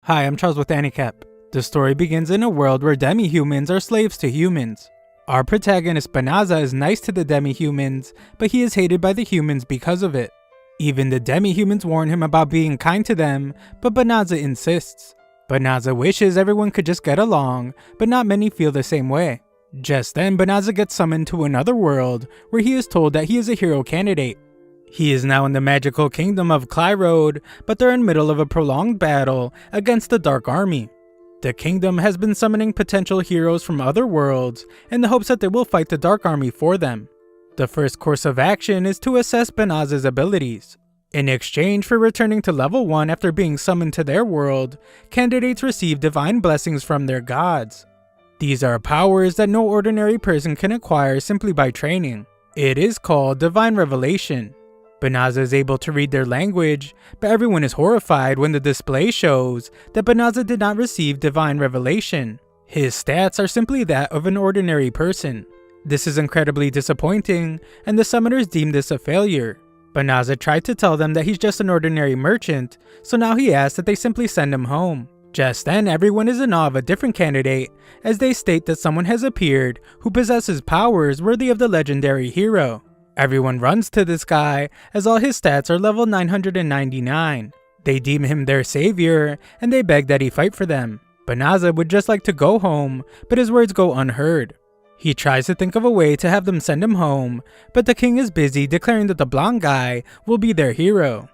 Hi, I'm Charles with Anitruck-kun. The story begins in a world where demi-humans are slaves to humans. Our protagonist Banaza is nice to the demi-humans, but he is hated by the humans because of it. Even the demi-humans warn him about being kind to them, but Banaza insists. Banaza wishes everyone could just get along, but not many feel the same way. Just then, Banaza gets summoned to another world, where he is told that he is a hero candidate. He is now in the magical kingdom of Clyrode, but they're in the middle of a prolonged battle against the Dark Army. The kingdom has been summoning potential heroes from other worlds in the hopes that they will fight the Dark Army for them. The first course of action is to assess Banaza's abilities. In exchange for returning to level 1 after being summoned to their world, candidates receive divine blessings from their gods. These are powers that no ordinary person can acquire simply by training. It is called Divine Revelation. Banaza is able to read their language, but everyone is horrified when the display shows that Banaza did not receive Divine Revelation. His stats are simply that of an ordinary person. This is incredibly disappointing, and the summoners deem this a failure. Banaza tried to tell them that he's just an ordinary merchant, so now he asks that they simply send him home. Just then, everyone is in awe of a different candidate, as they state that someone has appeared who possesses powers worthy of the legendary hero. Everyone runs to this guy, as all his stats are level 999. They deem him their savior, and they beg that he fight for them. Banaza would just like to go home, but his words go unheard. He tries to think of a way to have them send him home, but the king is busy declaring that the blonde guy will be their hero.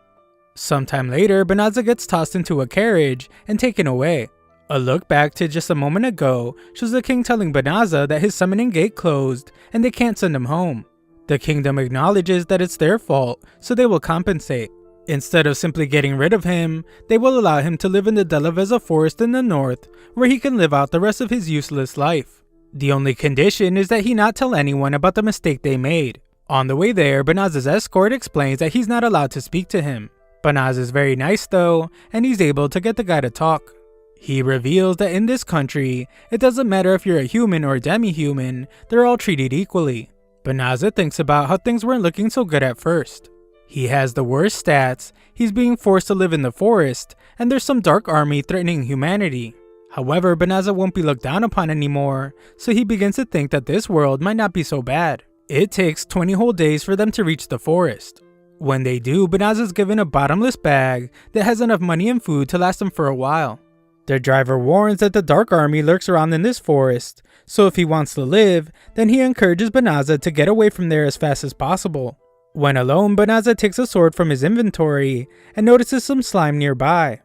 Sometime later, Banaza gets tossed into a carriage and taken away. A look back to just a moment ago shows the king telling Banaza that his summoning gate closed and they can't send him home. The kingdom acknowledges that it's their fault, so they will compensate. Instead of simply getting rid of him, they will allow him to live in the Delaveza forest in the north, where he can live out the rest of his useless life. The only condition is that he not tell anyone about the mistake they made. On the way there, Banaza's escort explains that he's not allowed to speak to him. Banaza is very nice though, and he's able to get the guy to talk. He reveals that in this country, it doesn't matter if you're a human or a demi-human, they're all treated equally. Banaza thinks about how things weren't looking so good at first. He has the worst stats, he's being forced to live in the forest, and there's some dark army threatening humanity. However, Banaza won't be looked down upon anymore, so he begins to think that this world might not be so bad. It takes 20 whole days for them to reach the forest. When they do, Banaza is given a bottomless bag that has enough money and food to last them for a while. Their driver warns that the Dark Army lurks around in this forest, so if he wants to live, then he encourages Banaza to get away from there as fast as possible. When alone, Banaza takes a sword from his inventory and notices some slime nearby.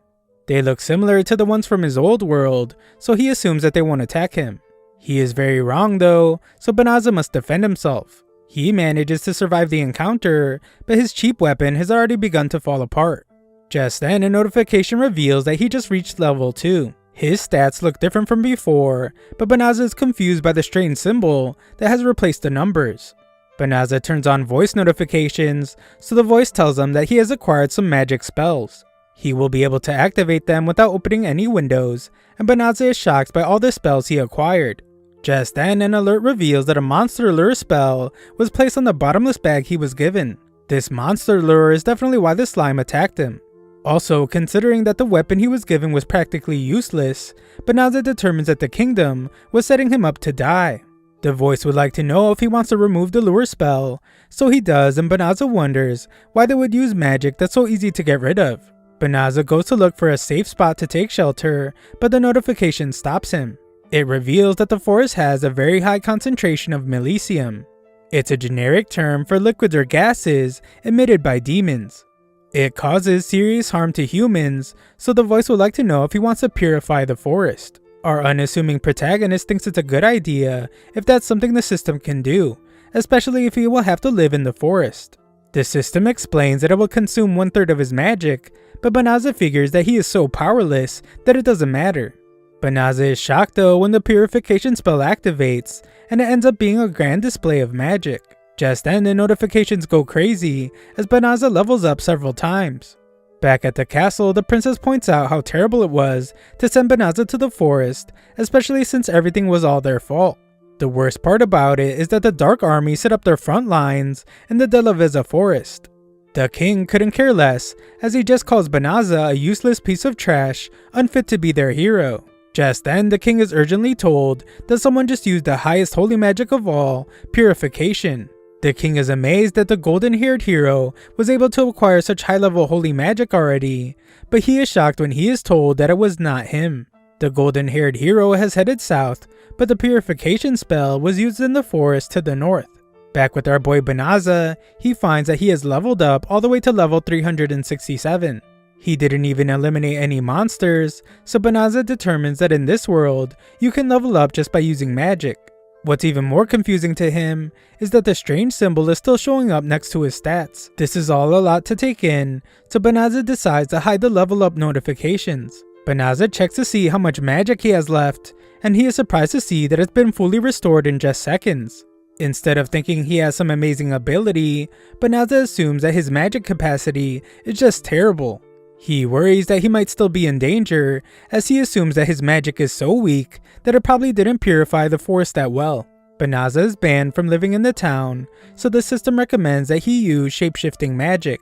They look similar to the ones from his old world, so he assumes that they won't attack him. He is very wrong though, so Banaza must defend himself. He manages to survive the encounter, but his cheap weapon has already begun to fall apart. Just then, a notification reveals that he just reached level 2. His stats look different from before, but Banaza is confused by the strange symbol that has replaced the numbers. Banaza turns on voice notifications, so the voice tells him that he has acquired some magic spells. He will be able to activate them without opening any windows, and Banaza is shocked by all the spells he acquired. Just then, an alert reveals that a monster lure spell was placed on the bottomless bag he was given. This monster lure is definitely why the slime attacked him. Also, considering that the weapon he was given was practically useless, Banaza determines that the kingdom was setting him up to die. The voice would like to know if he wants to remove the lure spell, so he does, and Banaza wonders why they would use magic that's so easy to get rid of. Banaza goes to look for a safe spot to take shelter, but the notification stops him. It reveals that the forest has a very high concentration of milicium. It's a generic term for liquids or gases emitted by demons. It causes serious harm to humans, so the voice would like to know if he wants to purify the forest. Our unassuming protagonist thinks it's a good idea if that's something the system can do, especially if he will have to live in the forest. The system explains that it will consume 1/3 of his magic, but Banaza figures that he is so powerless that it doesn't matter. Banaza is shocked though when the purification spell activates, and it ends up being a grand display of magic. Just then, the notifications go crazy as Banaza levels up several times. Back at the castle, the princess points out how terrible it was to send Banaza to the forest, especially since everything was all their fault. The worst part about it is that the Dark Army set up their front lines in the Delaveza forest. The king couldn't care less, as he just calls Banaza a useless piece of trash, unfit to be their hero. Just then, the king is urgently told that someone just used the highest holy magic of all, purification. The king is amazed that the golden-haired hero was able to acquire such high-level holy magic already, but he is shocked when he is told that it was not him. The golden-haired hero has headed south, but the purification spell was used in the forest to the north. Back with our boy Banaza, he finds that he has leveled up all the way to level 367. He didn't even eliminate any monsters, so Banaza determines that in this world, you can level up just by using magic. What's even more confusing to him is that the strange symbol is still showing up next to his stats. This is all a lot to take in, so Banaza decides to hide the level up notifications. Banaza checks to see how much magic he has left, and he is surprised to see that it's been fully restored in just seconds. Instead of thinking he has some amazing ability, Banaza assumes that his magic capacity is just terrible. He worries that he might still be in danger, as he assumes that his magic is so weak that it probably didn't purify the forest that well. Banaza is banned from living in the town, so the system recommends that he use shape-shifting magic.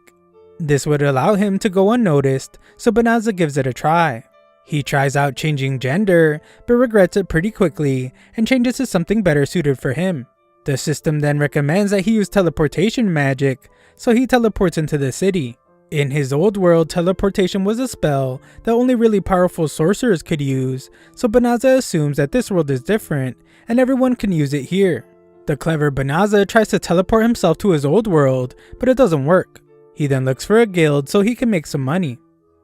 This would allow him to go unnoticed, so Banaza gives it a try. He tries out changing gender, but regrets it pretty quickly and changes to something better suited for him. The system then recommends that he use teleportation magic, so he teleports into the city. In his old world, teleportation was a spell that only really powerful sorcerers could use, so Banaza assumes that this world is different, and everyone can use it here. The clever Banaza tries to teleport himself to his old world, but it doesn't work. He then looks for a guild so he can make some money.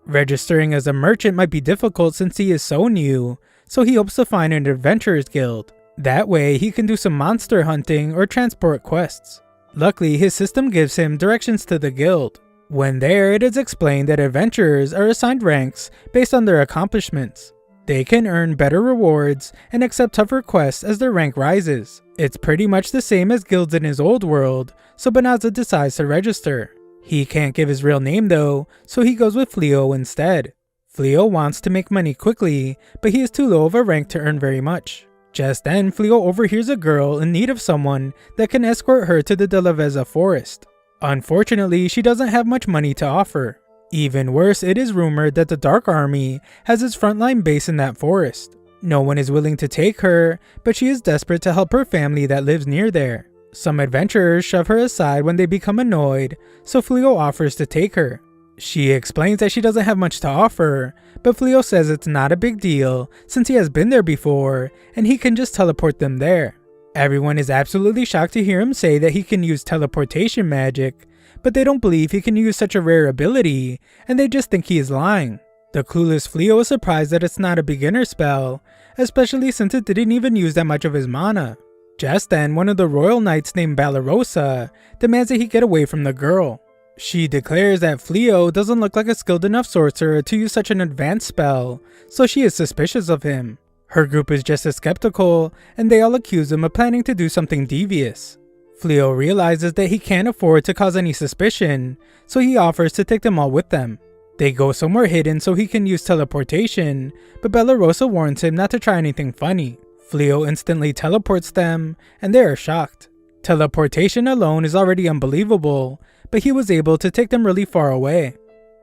Registering as a merchant might be difficult since he is so new, so he hopes to find an adventurer's guild. That way, he can do some monster hunting or transport quests. Luckily, his system gives him directions to the guild. When there, it is explained that adventurers are assigned ranks based on their accomplishments. They can earn better rewards and accept tougher quests as their rank rises. It's pretty much the same as guilds in his old world, so Banaza decides to register. He can't give his real name though, so he goes with Fleo instead. Fleo wants to make money quickly, but he is too low of a rank to earn very much. Just then, Fleo overhears a girl in need of someone that can escort her to the De La Veza forest. Unfortunately, she doesn't have much money to offer. Even worse, it is rumored that the Dark Army has its frontline base in that forest. No one is willing to take her, but she is desperate to help her family that lives near there. Some adventurers shove her aside when they become annoyed, so Fleo offers to take her. She explains that she doesn't have much to offer, but Fleo says it's not a big deal since he has been there before and he can just teleport them there. Everyone is absolutely shocked to hear him say that he can use teleportation magic, but they don't believe he can use such a rare ability and they just think he is lying. The clueless Fleo is surprised that it's not a beginner spell, especially since it didn't even use that much of his mana. Just then, one of the royal knights named Balarosa demands that he get away from the girl. She declares that Fleo doesn't look like a skilled enough sorcerer to use such an advanced spell, so she is suspicious of him. Her group is just as skeptical, and they all accuse him of planning to do something devious. Fleo realizes that he can't afford to cause any suspicion, so he offers to take them all with them. They go somewhere hidden so he can use teleportation, but Balarosa warns him not to try anything funny. Fleo instantly teleports them, and they are shocked. Teleportation alone is already unbelievable, but he was able to take them really far away.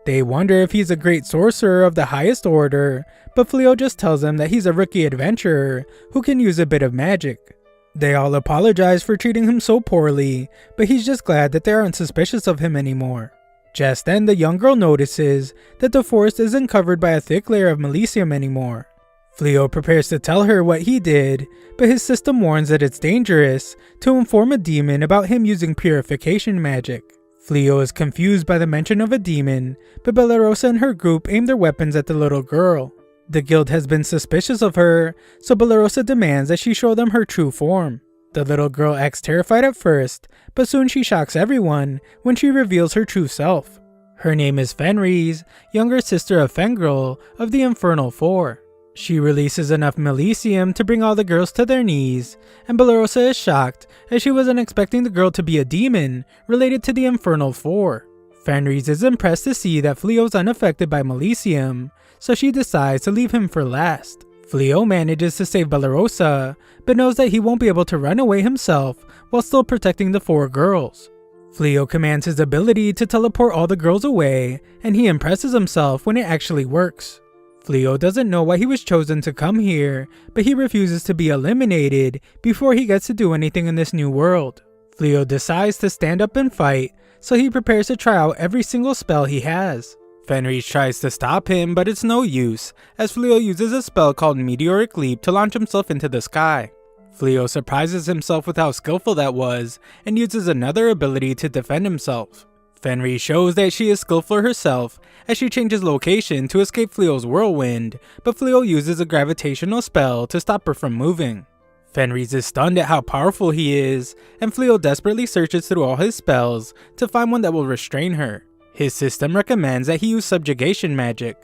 They wonder if he's a great sorcerer of the highest order, but Fleo just tells them that he's a rookie adventurer who can use a bit of magic. They all apologize for treating him so poorly, but he's just glad that they aren't suspicious of him anymore. Just then, the young girl notices that the forest isn't covered by a thick layer of Melicium anymore. Fleo prepares to tell her what he did, but his system warns that it's dangerous to inform a demon about him using purification magic. Fleo is confused by the mention of a demon, but Balarosa and her group aim their weapons at the little girl. The guild has been suspicious of her, so Balarosa demands that she show them her true form. The little girl acts terrified at first, but soon she shocks everyone when she reveals her true self. Her name is Fenris, younger sister of Fengrel of the Infernal Four. She releases enough Melicium to bring all the girls to their knees, and Balarosa is shocked as she wasn't expecting the girl to be a demon related to the Infernal Four. Fenris is impressed to see that Fleo is unaffected by Melicium, so she decides to leave him for last. Fleo manages to save Balarosa, but knows that he won't be able to run away himself while still protecting the four girls. Fleo commands his ability to teleport all the girls away, and he impresses himself when it actually works. Fleo doesn't know why he was chosen to come here, but he refuses to be eliminated before he gets to do anything in this new world. Fleo decides to stand up and fight, so he prepares to try out every single spell he has. Fenris tries to stop him, but it's no use, as Fleo uses a spell called Meteoric Leap to launch himself into the sky. Fleo surprises himself with how skillful that was, and uses another ability to defend himself. Fenris shows that she is skillful herself, as she changes location to escape Fleo's whirlwind, but Fleo uses a gravitational spell to stop her from moving. Fenris is stunned at how powerful he is, and Fleo desperately searches through all his spells to find one that will restrain her. His system recommends that he use subjugation magic.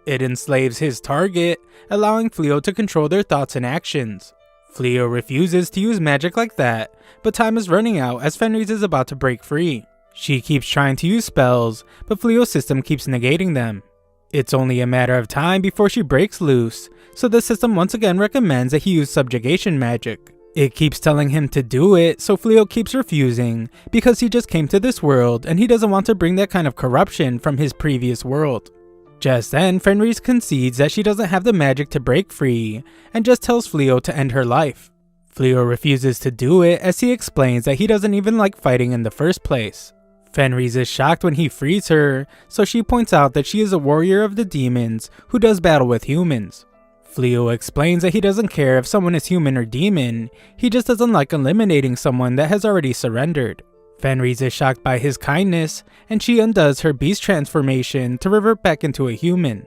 It enslaves his target, allowing Fleo to control their thoughts and actions. Fleo refuses to use magic like that, but time is running out as Fenris is about to break free. She keeps trying to use spells, but Fleo's system keeps negating them. It's only a matter of time before she breaks loose, so the system once again recommends that he use subjugation magic. It keeps telling him to do it, so Fleo keeps refusing, because he just came to this world and he doesn't want to bring that kind of corruption from his previous world. Just then, Fenris concedes that she doesn't have the magic to break free, and just tells Fleo to end her life. Fleo refuses to do it as he explains that he doesn't even like fighting in the first place. Fenris is shocked when he frees her, so she points out that she is a warrior of the demons who does battle with humans. Fleo explains that he doesn't care if someone is human or demon, he just doesn't like eliminating someone that has already surrendered. Fenris is shocked by his kindness, and she undoes her beast transformation to revert back into a human.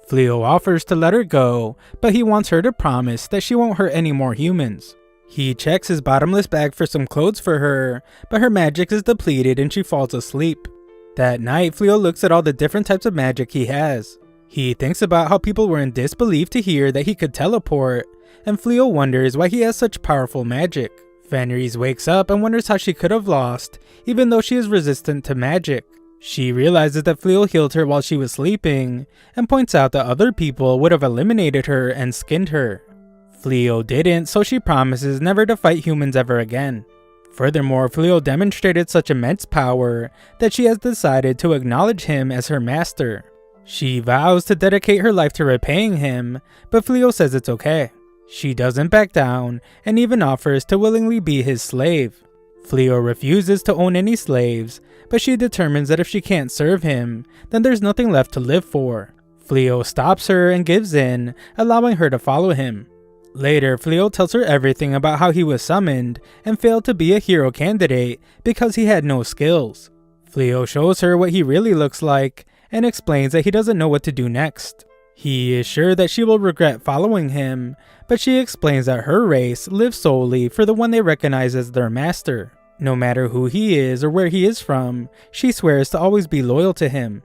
Fleo offers to let her go, but he wants her to promise that she won't hurt any more humans. He checks his bottomless bag for some clothes for her, but her magic is depleted and she falls asleep. That night, Fleo looks at all the different types of magic he has. He thinks about how people were in disbelief to hear that he could teleport, and Fleo wonders why he has such powerful magic. Fenris wakes up and wonders how she could have lost, even though she is resistant to magic. She realizes that Fleo healed her while she was sleeping, and points out that other people would have eliminated her and skinned her. Fleo didn't, so she promises never to fight humans ever again. Furthermore, Fleo demonstrated such immense power that she has decided to acknowledge him as her master. She vows to dedicate her life to repaying him, but Fleo says it's okay. She doesn't back down, and even offers to willingly be his slave. Fleo refuses to own any slaves, but she determines that if she can't serve him, then there's nothing left to live for. Fleo stops her and gives in, allowing her to follow him. Later, Fleo tells her everything about how he was summoned and failed to be a hero candidate because he had no skills. Fleo shows her what he really looks like and explains that he doesn't know what to do next. He is sure that she will regret following him, but she explains that her race lives solely for the one they recognize as their master. No matter who he is or where he is from, she swears to always be loyal to him.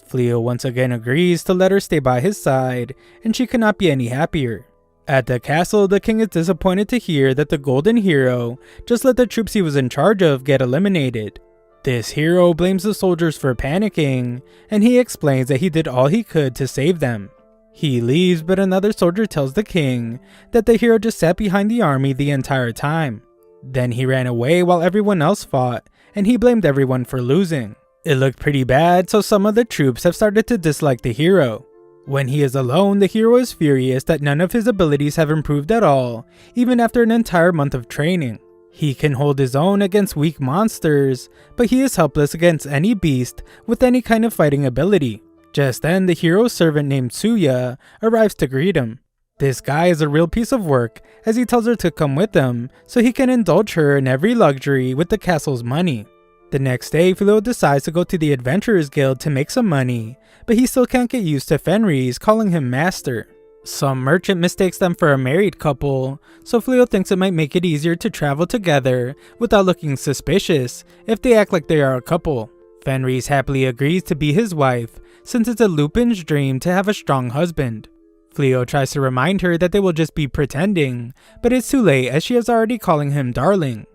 Fleo once again agrees to let her stay by his side, and she cannot be any happier. At the castle, the king is disappointed to hear that the Golden Hero just let the troops he was in charge of get eliminated. This hero blames the soldiers for panicking, and he explains that he did all he could to save them. He leaves, but another soldier tells the king that the hero just sat behind the army the entire time. Then he ran away while everyone else fought, and he blamed everyone for losing. It looked pretty bad, so some of the troops have started to dislike the hero. When he is alone, the hero is furious that none of his abilities have improved at all, even after an entire month of training. He can hold his own against weak monsters, but he is helpless against any beast with any kind of fighting ability. Just then, the hero's servant named Tsuya arrives to greet him. This guy is a real piece of work, as he tells her to come with him so he can indulge her in every luxury with the castle's money. The next day, Fleo decides to go to the Adventurers Guild to make some money, but he still can't get used to Fenris calling him master. Some merchant mistakes them for a married couple, so Fleo thinks it might make it easier to travel together without looking suspicious if they act like they are a couple. Fenris happily agrees to be his wife, since it's a Lupin's dream to have a strong husband. Fleo tries to remind her that they will just be pretending, but it's too late as she is already calling him darling.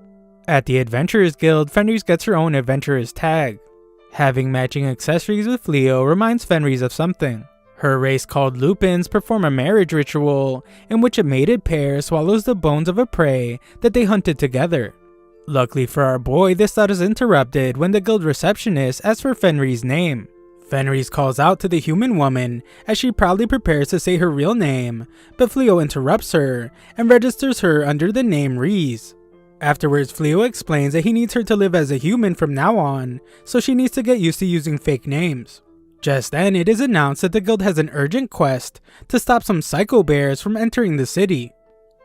At the Adventurers Guild, Fenris gets her own adventurer's tag. Having matching accessories with Fleo reminds Fenris of something. Her race called Lupins perform a marriage ritual in which a mated pair swallows the bones of a prey that they hunted together. Luckily for our boy, this thought is interrupted when the guild receptionist asks for Fenrir's name. Fenris calls out to the human woman as she proudly prepares to say her real name, but Fleo interrupts her and registers her under the name Reese. Afterwards, Fleo explains that he needs her to live as a human from now on, so she needs to get used to using fake names. Just then, it is announced that the guild has an urgent quest to stop some psycho bears from entering the city.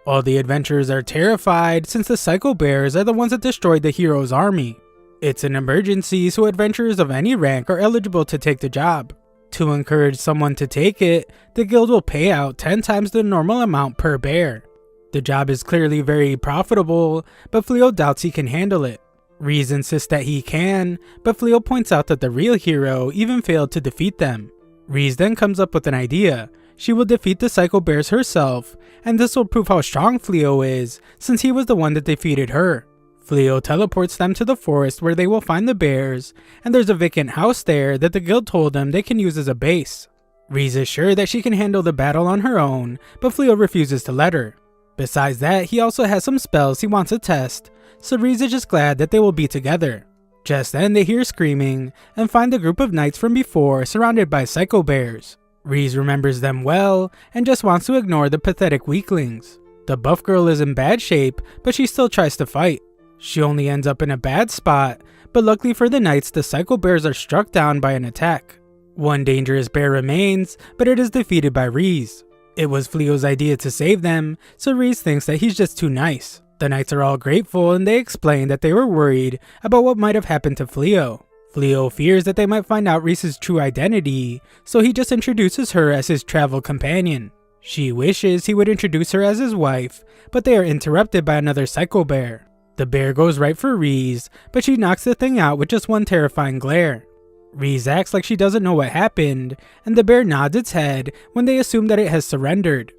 All the adventurers are terrified since the psycho bears are the ones that destroyed the hero's army. It's an emergency, so adventurers of any rank are eligible to take the job. To encourage someone to take it, the guild will pay out 10 times the normal amount per bear. The job is clearly very profitable, but Fleo doubts he can handle it. Reese insists that he can, but Fleo points out that the real hero even failed to defeat them. Reese then comes up with an idea. She will defeat the psycho bears herself, and this will prove how strong Fleo is, since he was the one that defeated her. Fleo teleports them to the forest where they will find the bears, and there's a vacant house there that the guild told them they can use as a base. Reese is sure that she can handle the battle on her own, but Fleo refuses to let her. Besides that, he also has some spells he wants to test, so Reese is just glad that they will be together. Just then they hear screaming, and find the group of knights from before surrounded by psycho bears. Reese remembers them well, and just wants to ignore the pathetic weaklings. The buff girl is in bad shape, but she still tries to fight. She only ends up in a bad spot, but luckily for the knights, the psycho bears are struck down by an attack. One dangerous bear remains, but it is defeated by Reese. It was Fleo's idea to save them, so Reese thinks that he's just too nice. The knights are all grateful and they explain that they were worried about what might have happened to Fleo. Fleo fears that they might find out Reese's true identity, so he just introduces her as his travel companion. She wishes he would introduce her as his wife, but they are interrupted by another psycho bear. The bear goes right for Reese, but she knocks the thing out with just one terrifying glare. Reese acts like she doesn't know what happened, and the bear nods its head when they assume that it has surrendered.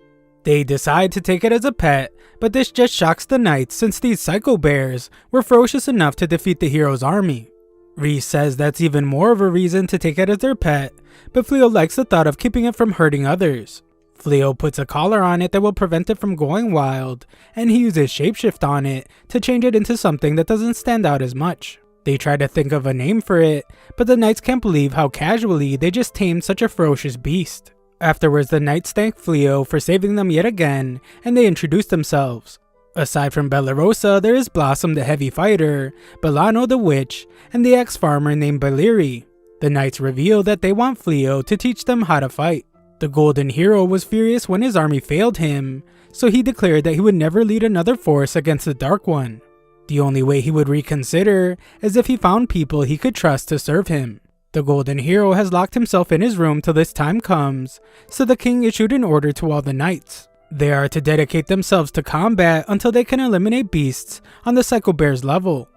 They decide to take it as a pet, but this just shocks the knights since these psycho bears were ferocious enough to defeat the hero's army. Reese says that's even more of a reason to take it as their pet, but Fleo likes the thought of keeping it from hurting others. Fleo puts a collar on it that will prevent it from going wild, and he uses shapeshift on it to change it into something that doesn't stand out as much. They try to think of a name for it, but the knights can't believe how casually they just tamed such a ferocious beast. Afterwards, the knights thank Fleo for saving them yet again, and they introduce themselves. Aside from Bellarosa, there is Blossom the heavy fighter, Belano the witch, and the ex-farmer named Beleri. The knights reveal that they want Fleo to teach them how to fight. The golden hero was furious when his army failed him, so he declared that he would never lead another force against the Dark One. The only way he would reconsider is if he found people he could trust to serve him. The golden hero has locked himself in his room till this time comes, so the king issued an order to all the knights. They are to dedicate themselves to combat until they can eliminate beasts on the Psycho Bear's level.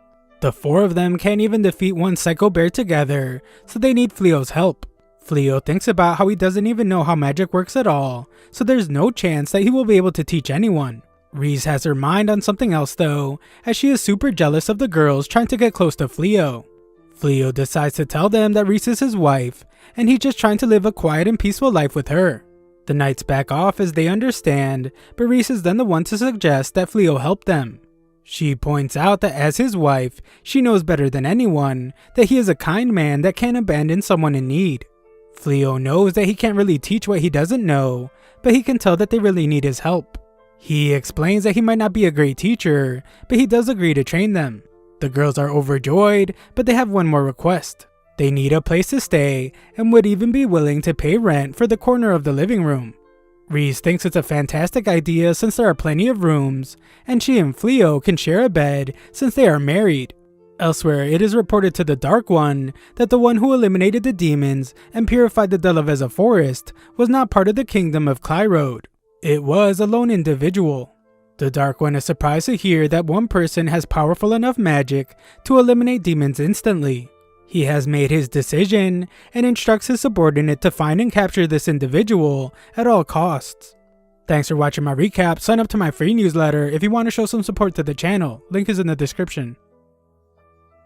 The 4 of them can't even defeat one Psycho Bear together, so they need Fleo's help. Fleo thinks about how he doesn't even know how magic works at all, so there's no chance that he will be able to teach anyone. Reese has her mind on something else though, as she is super jealous of the girls trying to get close to Fleo. Fleo decides to tell them that Reese is his wife, and he's just trying to live a quiet and peaceful life with her. The knights back off as they understand, but Reese is then the one to suggest that Fleo help them. She points out that as his wife, she knows better than anyone that he is a kind man that can't abandon someone in need. Fleo knows that he can't really teach what he doesn't know, but he can tell that they really need his help. He explains that he might not be a great teacher, but he does agree to train them. The girls are overjoyed, but they have one more request. They need a place to stay and would even be willing to pay rent for the corner of the living room. Reese thinks it's a fantastic idea since there are plenty of rooms, and she and Fleo can share a bed since they are married. Elsewhere, it is reported to the Dark One that the one who eliminated the demons and purified the Delaveza forest was not part of the kingdom of Clyrode. It was a lone individual. The Dark One is surprised to hear that one person has powerful enough magic to eliminate demons instantly. He has made his decision and instructs his subordinate to find and capture this individual at all costs. Thanks for watching my recap. Sign up to my free newsletter if you want to show some support to the channel. Link is in the description.